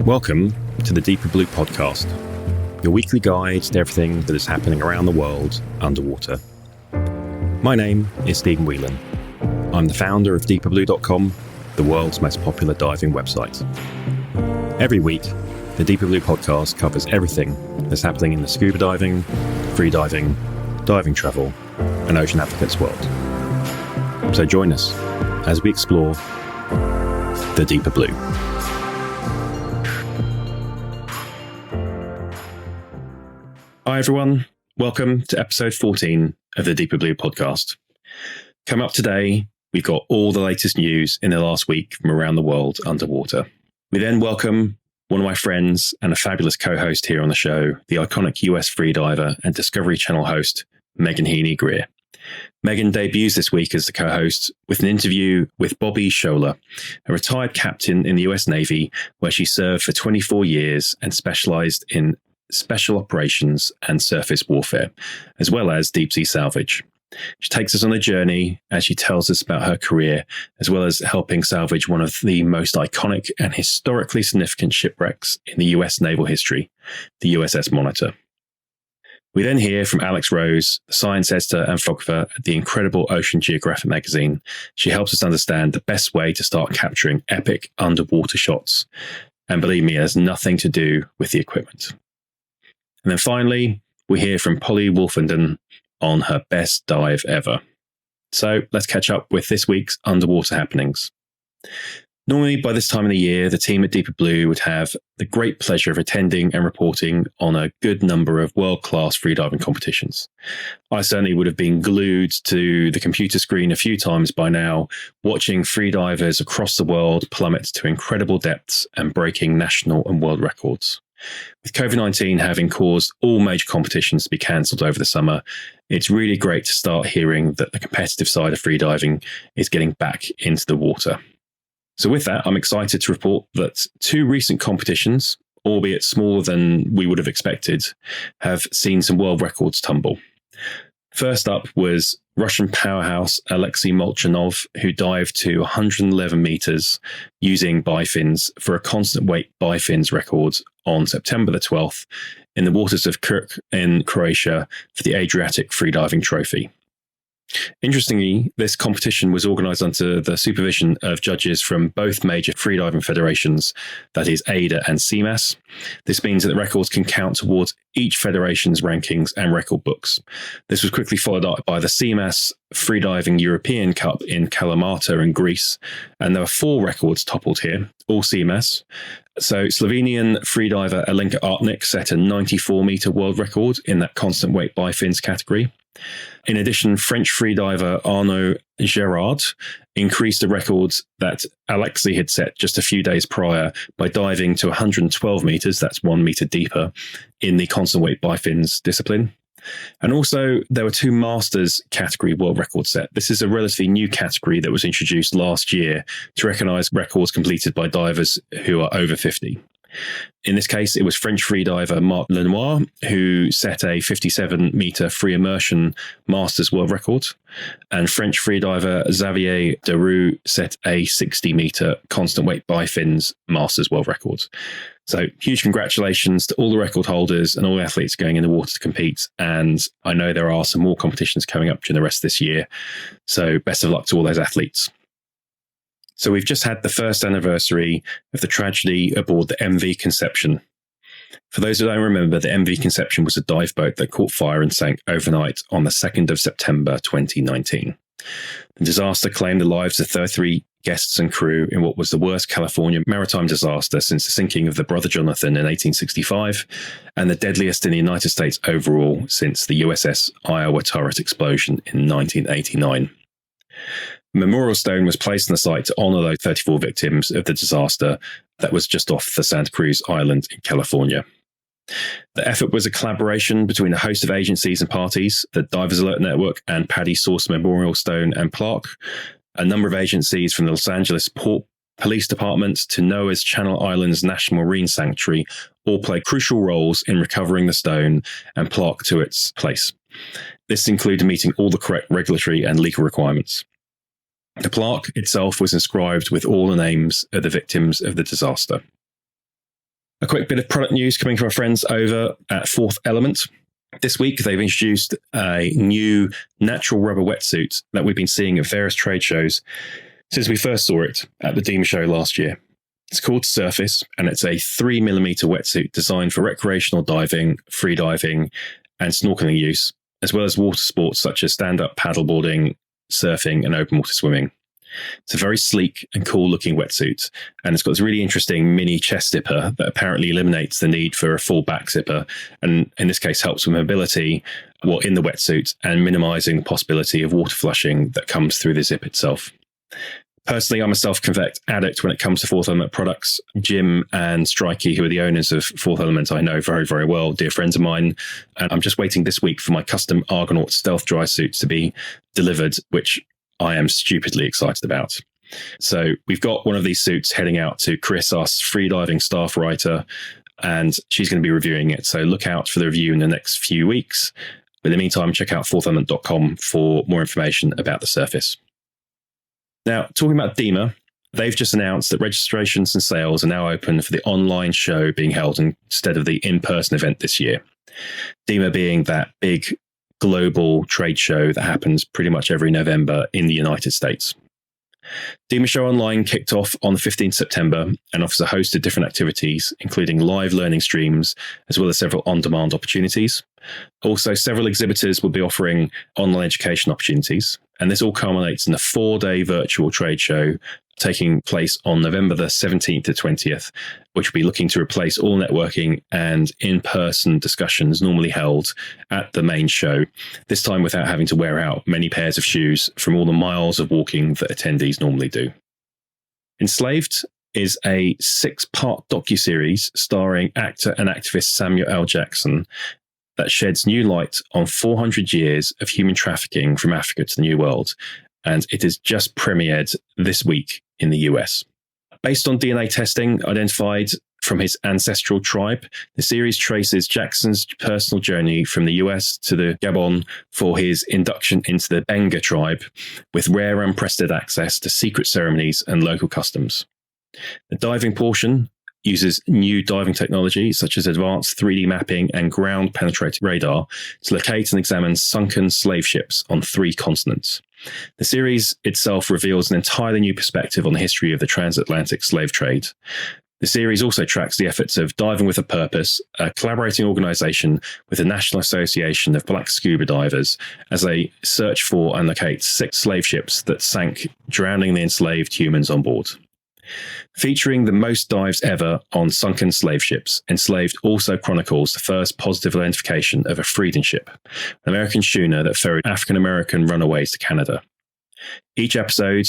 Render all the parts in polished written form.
Welcome to the Deeper Blue podcast, your weekly guide to everything that is happening around the world underwater. My name is Stephen Whelan. I'm the founder of DeeperBlue.com, the world's most popular diving website. Every week, the Deeper Blue podcast covers everything that's happening in the scuba diving, freediving, diving travel, and ocean advocates world. So join us as we explore the Deeper Blue. Hi everyone, welcome to episode 14 of the Deeper Blue podcast. Coming up today, we've got all the latest news in the last week from around the world underwater. We then welcome one of my friends and a fabulous co-host here on the show, the iconic US freediver and Discovery Channel host, Mehgan-Heany Grier. Megan debuts this week as the co-host with an interview with Bobbie Scholley, a retired captain in the US Navy, where she served for 24 years and specialized in special operations and surface warfare, as well as deep sea salvage. She takes us on a journey as she tells us about her career, as well as helping salvage one of the most iconic and historically significant shipwrecks in the US naval history, the USS Monitor. We then hear from Alex Rose, science editor and photographer at the incredible Ocean Geographic magazine. She helps us understand the best way to start capturing epic underwater shots. And believe me, it has nothing to do with the equipment. And then finally, we hear from Polly Woolfenden on her best dive ever. So let's catch up with this week's underwater happenings. Normally, by this time of the year, the team at Deeper Blue would have the great pleasure of attending and reporting on a good number of world-class freediving competitions. I certainly would have been glued to the computer screen a few times by now, watching freedivers across the world plummet to incredible depths and breaking national and world records. With COVID-19 having caused all major competitions to be cancelled over the summer, it's really great to start hearing that the competitive side of freediving is getting back into the water. So with that, I'm excited to report that two recent competitions, albeit smaller than we would have expected, have seen some world records tumble. First up was Russian powerhouse Alexei Molchanov, who dived to 111 meters using bifins for a constant weight bifins record on September the 12th in the waters of Krk in Croatia for the Adriatic Freediving Trophy. Interestingly, this competition was organised under the supervision of judges from both major freediving federations, that is AIDA and CMAS. This means that the records can count towards each federation's rankings and record books. This was quickly followed up by the CMAS Freediving European Cup in Kalamata in Greece, and there were 4 records toppled here, all CMAS. So Slovenian freediver Alenka Artnik set a 94-metre world record in that constant weight bifins category. In addition, French freediver Arnaud Gerard increased the records that Alexei had set just a few days prior by diving to 112 metres, that's 1 metre deeper, in the constant weight bifins discipline. And also, there were 2 Masters category world records set. This is a relatively new category that was introduced last year to recognise records completed by divers who are over 50. In this case, it was French freediver Marc Lenoir who set a 57-metre free immersion Masters world record, and French freediver Xavier Deroux set a 60-metre constant weight bifins Masters world record. So huge congratulations to all the record holders and all the athletes going in the water to compete. And I know there are some more competitions coming up during the rest of this year. So best of luck to all those athletes. So we've just had the first anniversary of the tragedy aboard the MV Conception. For those who don't remember, the MV Conception was a dive boat that caught fire and sank overnight on the 2nd of September 2019. The disaster claimed the lives of 33 guests and crew in what was the worst California maritime disaster since the sinking of the Brother Jonathan in 1865, and the deadliest in the United States overall since the USS Iowa turret explosion in 1989. A memorial stone was placed on the site to honour those 34 victims of the disaster that was just off the Santa Cruz Island in California. The effort was a collaboration between a host of agencies and parties, the Divers Alert Network and Paddy Source Memorial Stone and Plaque, a number of agencies from the Los Angeles Port Police Department to NOAA's Channel Islands National Marine Sanctuary all play crucial roles in recovering the stone and plaque to its place. This included meeting all the correct regulatory and legal requirements. The plaque itself was inscribed with all the names of the victims of the disaster. A quick bit of product news coming from our friends over at Fourth Element. This week, they've introduced a new natural rubber wetsuit that we've been seeing at various trade shows since we first saw it at the DEMA show last year. It's called Surface, and it's a 3mm wetsuit designed for recreational diving, freediving, and snorkeling use, as well as water sports such as stand-up paddleboarding, surfing, and open water swimming. It's a very sleek and cool-looking wetsuit, and it's got this really interesting mini chest zipper that apparently eliminates the need for a full back zipper, and in this case helps with mobility while in the wetsuit and minimizing the possibility of water flushing that comes through the zip itself. Personally, I'm a self-convict addict when it comes to Fourth Element products. Jim and Strikey, who are the owners of Fourth Element, I know very, very well, dear friends of mine. And I'm just waiting this week for my custom Argonaut stealth dry suits to be delivered, which I am stupidly excited about. So we've got one of these suits heading out to Chris, our freediving staff writer, and she's going to be reviewing it. So look out for the review in the next few weeks. But in the meantime, check out fourthelement.com for more information about the Surface. Now, talking about DEMA, they've just announced that registrations and sales are now open for the online show being held instead of the in-person event this year. DEMA being that big global trade show that happens pretty much every November in the United States. DEMA Show Online kicked off on the 15th September and offers a host of different activities, including live learning streams, as well as several on-demand opportunities. Also, several exhibitors will be offering online education opportunities, and this all culminates in a 4-day virtual trade show taking place on November the 17th to 20th, which will be looking to replace all networking and in-person discussions normally held at the main show, this time without having to wear out many pairs of shoes from all the miles of walking that attendees normally do. Enslaved is a 6-part docuseries starring actor and activist Samuel L. Jackson that sheds new light on 400 years of human trafficking from Africa to the New World, and it has just premiered this week in the US. Based on DNA testing identified from his ancestral tribe, the series traces Jackson's personal journey from the US to the Gabon for his induction into the Benga tribe, with rare unprecedented access to secret ceremonies and local customs. The diving portion uses new diving technology such as advanced 3D mapping and ground-penetrating radar to locate and examine sunken slave ships on 3 continents. The series itself reveals an entirely new perspective on the history of the transatlantic slave trade. The series also tracks the efforts of Diving with a Purpose, a collaborating organisation with the National Association of Black Scuba Divers, as they search for and locate 6 slave ships that sank, drowning the enslaved humans on board. Featuring the most dives ever on sunken slave ships, Enslaved also chronicles the first positive identification of a freedom ship, an American schooner that ferried African-American runaways to Canada. Each episode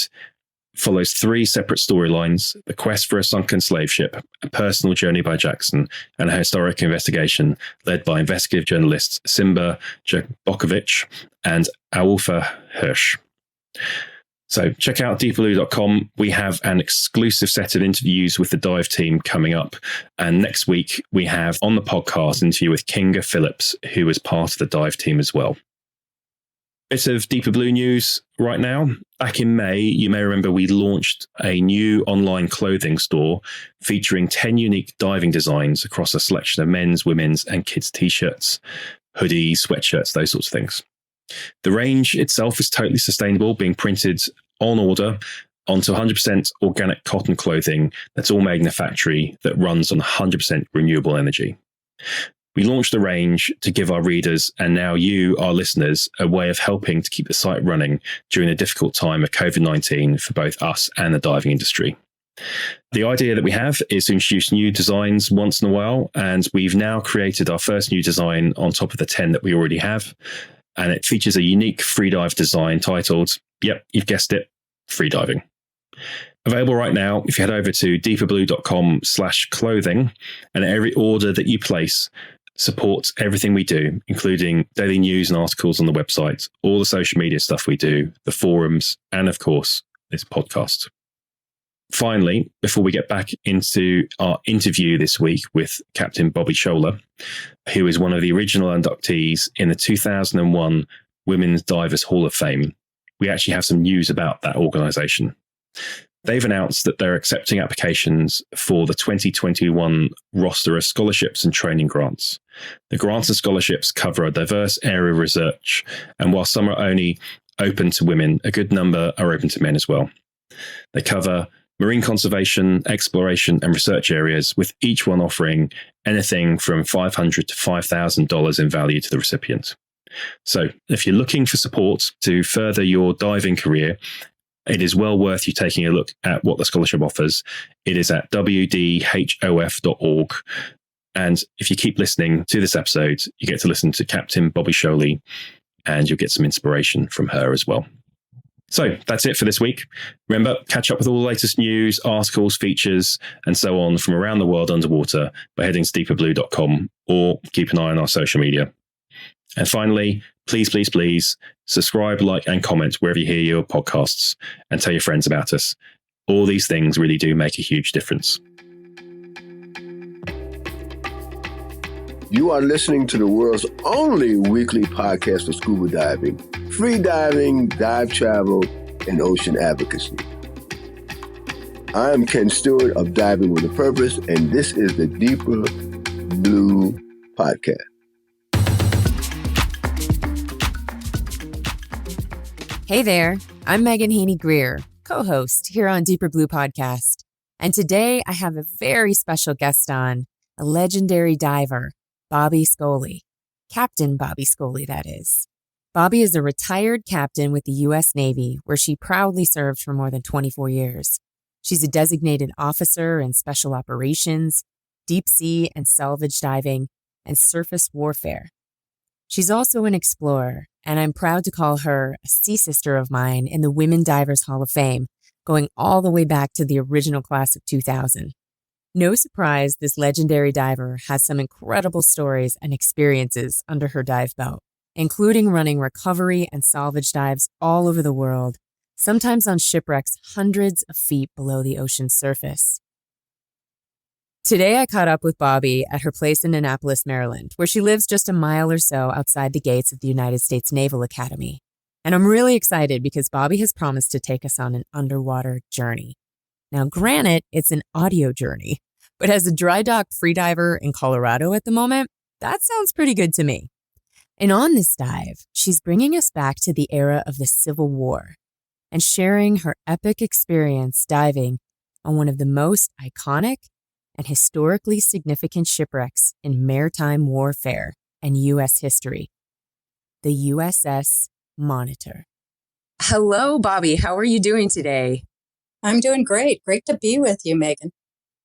follows 3 separate storylines: the quest for a sunken slave ship, a personal journey by Jackson, and a historic investigation led by investigative journalists Simba Jabokovic and Awufa Hirsch. So check out DeeperBlue.com. We have an exclusive set of interviews with the dive team coming up. And next week, we have on the podcast an interview with Kinga Phillips, who is part of the dive team as well. Bit of Deeper Blue news right now. Back in May, you may remember we launched a new online clothing store featuring 10 unique diving designs across a selection of men's, women's, and kids' t-shirts, hoodies, sweatshirts, those sorts of things. The range itself is totally sustainable, being printed on order onto 100% organic cotton clothing that's all made in a factory that runs on 100% renewable energy. We launched the range to give our readers, and now you, our listeners, a way of helping to keep the site running during the difficult time of COVID-19 for both us and the diving industry. The idea that we have is to introduce new designs once in a while, and we've now created our first new design on top of the 10 that we already have. And it features a unique freedive design titled, yep, you've guessed it, Freediving. Available right now if you head over to DeeperBlue.com/clothing, and every order that you place supports everything we do, including daily news and articles on the website, all the social media stuff we do, the forums, and of course, this podcast. Finally, before we get back into our interview this week with Captain Bobbie Scholley, who is one of the original inductees in the 2001 Women's Divers Hall of Fame, we actually have some news about that organisation. They've announced that they're accepting applications for the 2021 roster of scholarships and training grants. The grants and scholarships cover a diverse area of research, and while some are only open to women, a good number are open to men as well. They cover marine conservation, exploration, and research areas, with each one offering anything from $500 to $5,000 in value to the recipient. So if you're looking for support to further your diving career, it is well worth you taking a look at what the scholarship offers. It is at wdhof.org. And if you keep listening to this episode, you get to listen to Captain Bobbie Scholley, and you'll get some inspiration from her as well. So that's it for this week. Remember, catch up with all the latest news, articles, features, and so on from around the world underwater by heading to DeeperBlue.com, or keep an eye on our social media. And finally, please subscribe, like, and comment wherever you hear your podcasts, and tell your friends about us. All these things really do make a huge difference. You are listening to the world's only weekly podcast for scuba diving, free diving, dive travel, and ocean advocacy. I am Ken Stewart of Diving with a Purpose, and this is the Deeper Blue Podcast. Hey there, I'm Mehgan-Heany Grier, co-host here on Deeper Blue Podcast. And today I have a very special guest on, a legendary diver, Bobbie Scholley. Captain Bobbie Scholley, that is. Bobbie is a retired captain with the U.S. Navy, where she proudly served for more than 24 years. She's a designated officer in special operations, deep sea and salvage diving, and surface warfare. She's also an explorer, and I'm proud to call her a sea sister of mine in the Women Divers Hall of Fame, going all the way back to the original class of 2000. No surprise, this legendary diver has some incredible stories and experiences under her dive belt, including running recovery and salvage dives all over the world, sometimes on shipwrecks hundreds of feet below the ocean's surface. Today, I caught up with Bobbie at her place in Annapolis, Maryland, where she lives just a mile or so outside the gates of the United States Naval Academy. And I'm really excited because Bobbie has promised to take us on an underwater journey. Now, granted, it's an audio journey, but as a dry dock freediver in Colorado at the moment, that sounds pretty good to me. And on this dive, she's bringing us back to the era of the Civil War and sharing her epic experience diving on one of the most iconic and historically significant shipwrecks in maritime warfare and U.S. history, the USS Monitor. Hello, Bobbie. How are you doing today? I'm doing great. Great to be with you, Megan.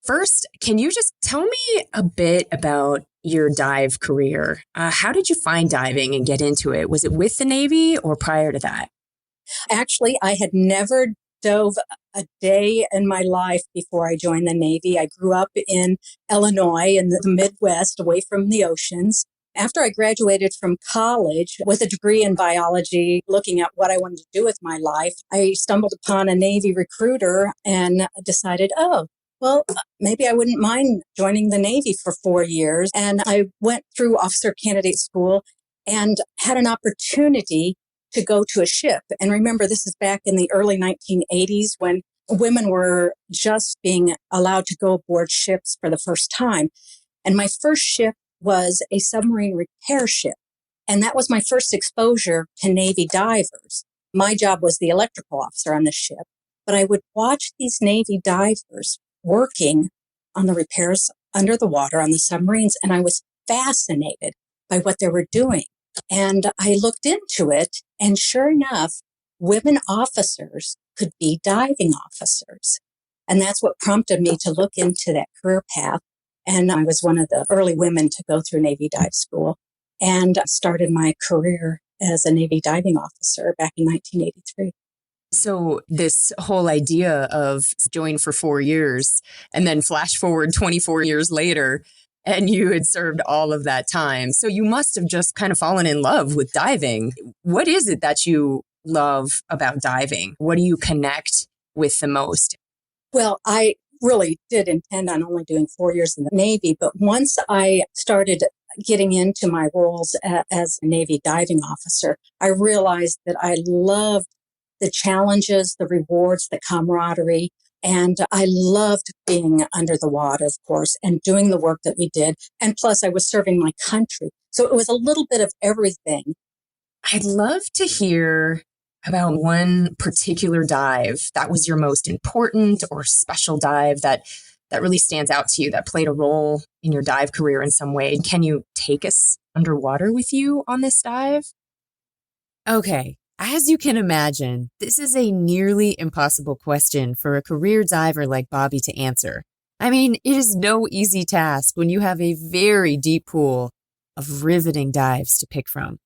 First, can you just tell me a bit about your dive career? How did you find diving and get into it? Was it with the Navy or prior to that? Actually, I had never dove a day in my life before I joined the Navy. I grew up in Illinois in the Midwest, away from the oceans. After I graduated from college with a degree in biology, looking at what I wanted to do with my life, I stumbled upon a Navy recruiter and decided, maybe I wouldn't mind joining the Navy for 4 years. And I went through officer candidate school and had an opportunity to go to a ship. And remember, this is back in the early 1980s when women were just being allowed to go aboard ships for the first time. And my first ship was a submarine repair ship. And that was my first exposure to Navy divers. My job was the electrical officer on the ship, but I would watch these Navy divers working on the repairs under the water on the submarines, and I was fascinated by what they were doing. And I looked into it, and sure enough, women officers could be diving officers. And that's what prompted me to look into that career path. And I was one of the early women to go through Navy dive school and started my career as a Navy diving officer back in 1983. So this whole idea of join for 4 years and then flash forward 24 years later, and you had served all of that time. So you must have just kind of fallen in love with diving. What is it that you love about diving? What do you connect with the most? Well, I really did intend on only doing 4 years in the Navy, but once I started getting into my roles as a Navy diving officer, I realized that I loved the challenges, the rewards, the camaraderie. And I loved being under the water, of course, and doing the work that we did. And plus, I was serving my country. So it was a little bit of everything. I'd love to hear about one particular dive that was your most important or special dive that really stands out to you, that played a role in your dive career in some way. Can you take us underwater with you on this dive? Okay. As you can imagine, this is a nearly impossible question for a career diver like Bobbie to answer. I mean, it is no easy task when you have a very deep pool of riveting dives to pick from.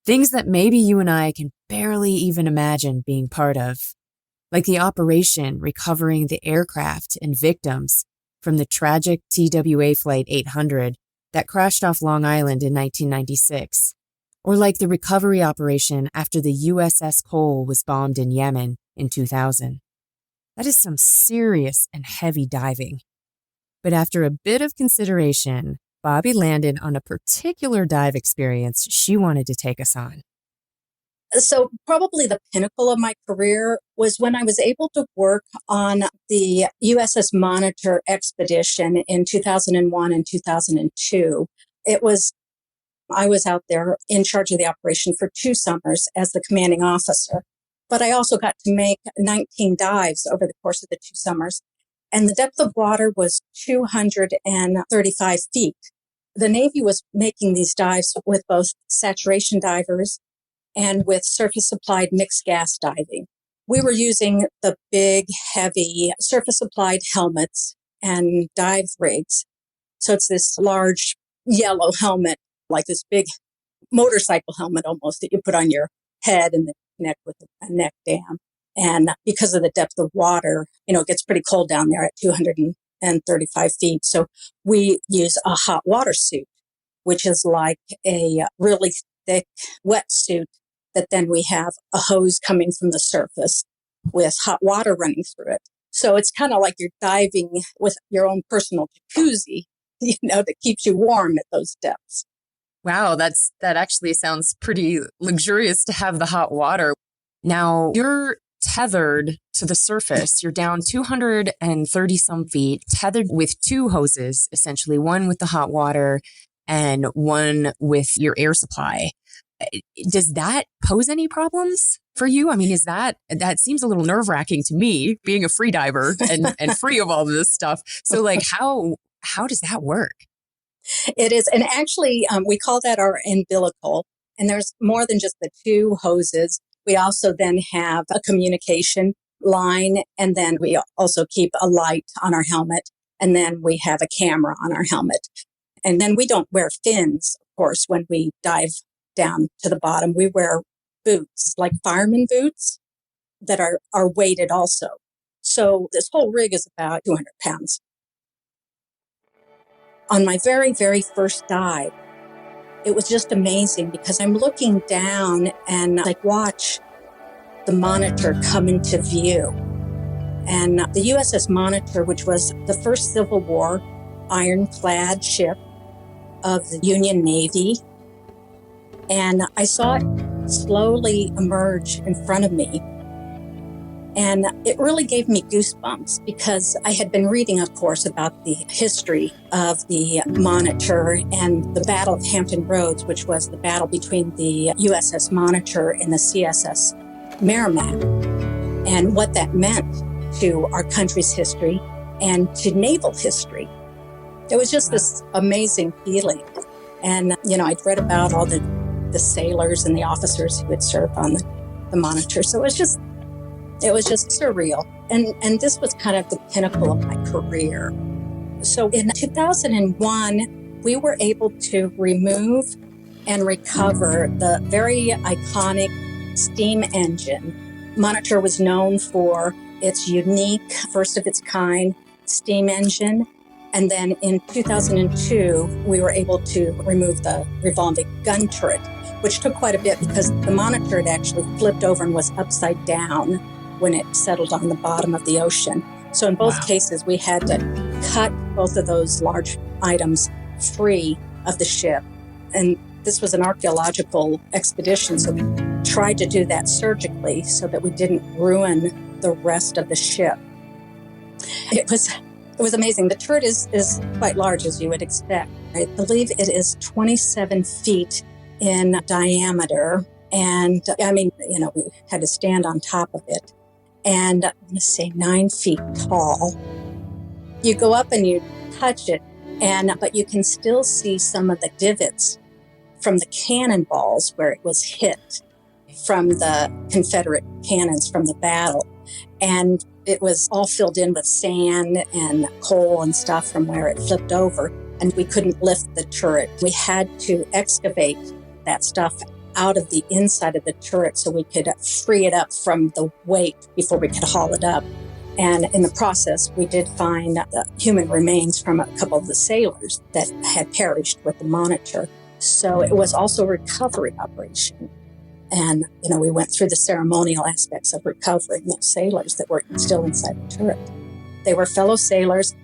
Things that maybe you and I can barely even imagine being part of, like the operation recovering the aircraft and victims from the tragic TWA Flight 800 that crashed off Long Island in 1996. Or like the recovery operation after the USS Cole was bombed in Yemen in 2000. That is some serious and heavy diving. But after a bit of consideration, Bobbie landed on a particular dive experience she wanted to take us on. So probably the pinnacle of my career was when I was able to work on the USS Monitor Expedition in 2001 and 2002. I was out there in charge of the operation for 2 summers as the commanding officer, but I also got to make 19 dives over the course of the 2 summers, and the depth of water was 235 feet. The Navy was making these dives with both saturation divers and with surface-applied mixed gas diving. We were using the big, heavy surface-applied helmets and dive rigs. So it's this large yellow helmet, like this big motorcycle helmet almost, that you put on your head and then connect with a neck dam. And because of the depth of water, it gets pretty cold down there at 235 feet. So we use a hot water suit, which is like a really thick wetsuit that then we have a hose coming from the surface with hot water running through it. So it's kind of like you're diving with your own personal jacuzzi, that keeps you warm at those depths. Wow, that actually sounds pretty luxurious to have the hot water. Now, you're tethered to the surface. You're down 230 some feet, tethered with 2 hoses, essentially, one with the hot water and one with your air supply. Does that pose any problems for you? I mean, that seems a little nerve-wracking to me, being a free diver and free of all of this stuff. So like, how does that work? It is. And actually, we call that our umbilical. And there's more than just the 2 hoses. We also then have a communication line. And then we also keep a light on our helmet. And then we have a camera on our helmet. And then we don't wear fins, of course, when we dive down to the bottom. We wear boots, like fireman boots, that are weighted also. So this whole rig is about 200 pounds. On my very, very first dive, it was just amazing because I'm looking down and I watch the Monitor come into view. And the USS Monitor, which was the first Civil War ironclad ship of the Union Navy, and I saw it slowly emerge in front of me. And it really gave me goosebumps because I had been reading, of course, about the history of the Monitor and the Battle of Hampton Roads, which was the battle between the USS Monitor and the CSS Merrimack, and what that meant to our country's history and to naval history. It was just this amazing feeling. And, I'd read about all the sailors and the officers who had served on the Monitor. So it was just surreal. And this was kind of the pinnacle of my career. So in 2001, we were able to remove and recover the very iconic steam engine Monitor was known for its unique, first of its kind steam engine. And then in 2002, we were able to remove the revolving gun turret, which took quite a bit because the Monitor had actually flipped over and was upside down when it settled on the bottom of the ocean. So in both cases, we had to cut both of those large items free of the ship. And this was an archaeological expedition, so we tried to do that surgically so that we didn't ruin the rest of the ship. It was amazing. The turret is quite large, as you would expect. I believe it is 27 feet in diameter. And we had to stand on top of it. And I'm going to say 9 feet tall. You go up and you touch it, but you can still see some of the divots from the cannonballs where it was hit from the Confederate cannons from the battle. And it was all filled in with sand and coal and stuff from where it flipped over, and we couldn't lift the turret. We had to excavate that stuff out of the inside of the turret so we could free it up from the weight before we could haul it up. And in the process, we did find the human remains from a couple of the sailors that had perished with the Monitor. So it was also a recovery operation. And, we went through the ceremonial aspects of recovering those sailors that were still inside the turret. They were fellow sailors.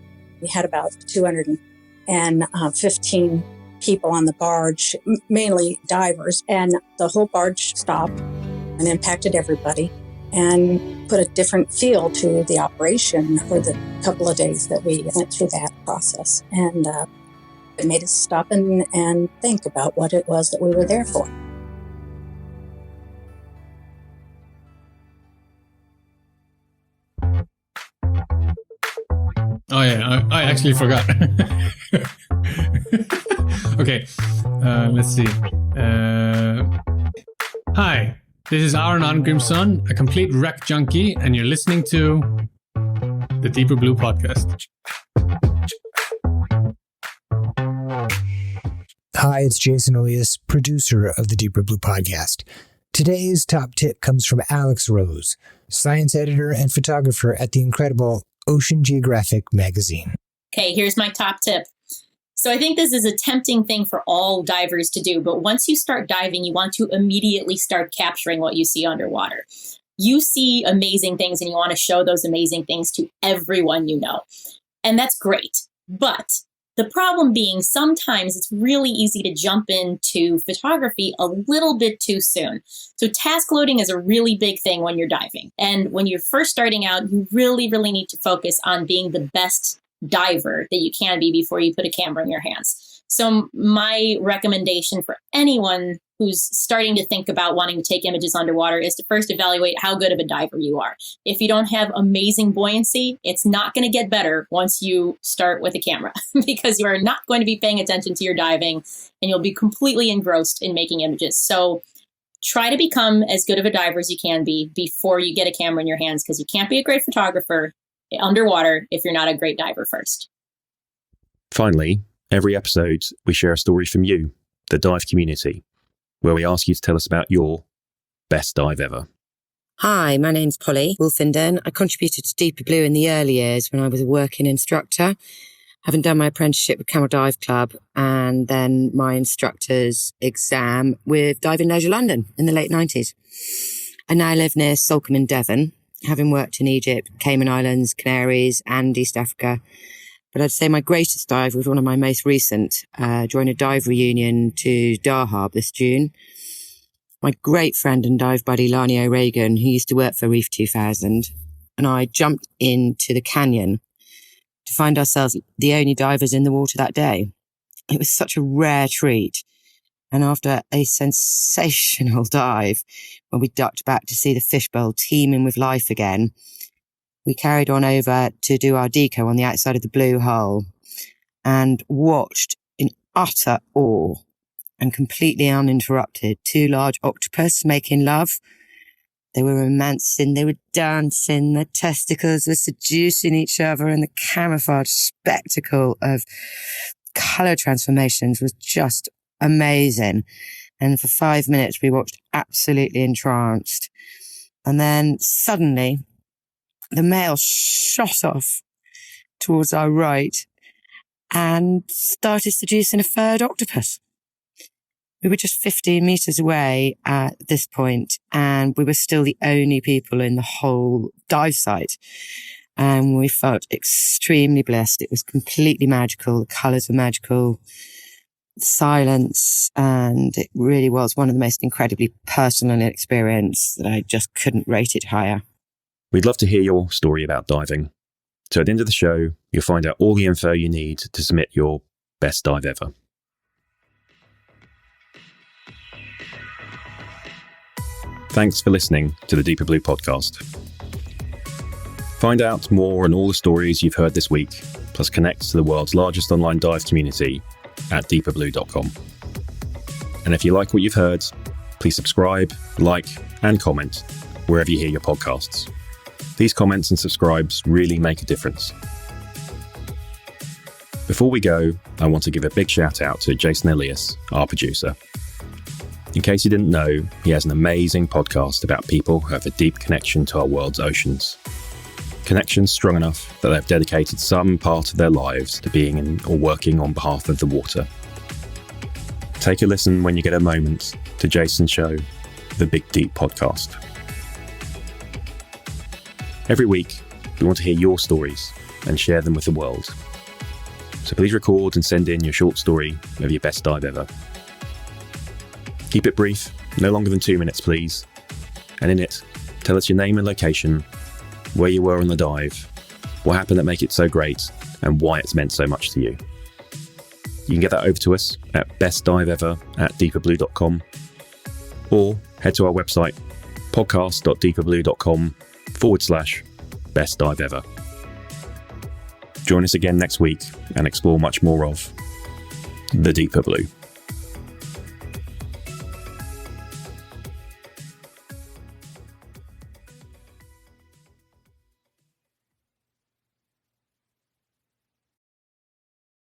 We had about 215 people on the barge, mainly divers. And the whole barge stopped and impacted everybody and put a different feel to the operation for the couple of days that we went through that process. And it made us stop and think about what it was that we were there for. Oh yeah, I actually forgot. Okay, let's see. Hi, this is Aaron Arngrimsson, a complete wreck junkie, and you're listening to the Deeper Blue podcast. Hi, it's Jason Elias, producer of the Deeper Blue podcast. Today's top tip comes from Alex Rose, science editor and photographer at the incredible Ocean Geographic magazine. Okay, here's my top tip. So I think this is a tempting thing for all divers to do, but once you start diving, you want to immediately start capturing what you see underwater. You see amazing things and you want to show those amazing things to everyone you know. And that's great. But the problem being sometimes it's really easy to jump into photography a little bit too soon. So task loading is a really big thing when you're diving. And when you're first starting out, you really, really need to focus on being the best diver that you can be before you put a camera in your hands. So my recommendation for anyone who's starting to think about wanting to take images underwater is to first evaluate how good of a diver you are. If you don't have amazing buoyancy, it's not going to get better once you start with a camera because you are not going to be paying attention to your diving and you'll be completely engrossed in making images. So try to become as good of a diver as you can be before you get a camera in your hands, because you can't be a great photographer underwater if you're not a great diver first. Finally, every episode, we share a story from you, the dive community, where we ask you to tell us about your best dive ever. Hi, my name's Polly Woolfenden. I contributed to Deeper Blue in the early years when I was a working instructor, having done my apprenticeship with Camel Dive Club and then my instructor's exam with Diving Leisure London in the late 90s. I now live near Salcombe in Devon, having worked in Egypt, Cayman Islands, Canaries and East Africa. But I'd say my greatest dive was one of my most recent, during a dive reunion to Dahab this June. My great friend and dive buddy, Lani O'Regan, who used to work for Reef 2000, and I jumped into the canyon to find ourselves the only divers in the water that day. It was such a rare treat. And after a sensational dive, when we ducked back to see the fishbowl teeming with life again, we carried on over to do our deco on the outside of the blue hole and watched in utter awe and completely uninterrupted 2 large octopus making love. They were romancing, they were dancing, their testicles were seducing each other, and the camouflage spectacle of colour transformations was just amazing. And for 5 minutes, we watched absolutely entranced. And then suddenly the male shot off towards our right and started seducing a third octopus. We were just 15 meters away at this point, and we were still the only people in the whole dive site. And we felt extremely blessed. It was completely magical. The colors were magical, silence, and it really was one of the most incredibly personal experience that I just couldn't rate it higher. We'd love to hear your story about diving. So at the end of the show, you'll find out all the info you need to submit your best dive ever. Thanks for listening to the Deeper Blue podcast. Find out more on all the stories you've heard this week, plus connect to the world's largest online dive community at DeeperBlue.com. And if you like what you've heard, please subscribe, like, and comment wherever you hear your podcasts. These comments and subscribes really make a difference. Before we go, I want to give a big shout out to Jason Elias, our producer. In case you didn't know, he has an amazing podcast about people who have a deep connection to our world's oceans. Connections strong enough that they've dedicated some part of their lives to being in or working on behalf of the water. Take a listen when you get a moment to Jason's show, The Big Deep Podcast. Every week, we want to hear your stories and share them with the world. So please record and send in your short story of your best dive ever. Keep it brief, no longer than 2 minutes, please. And in it, tell us your name and location, where you were on the dive, what happened that made it so great, and why it's meant so much to you. You can get that over to us at bestdiveever@DeeperBlue.com, or head to our website, podcast.DeeperBlue.com/bestdiveever. Join us again next week and explore much more of the Deeper Blue.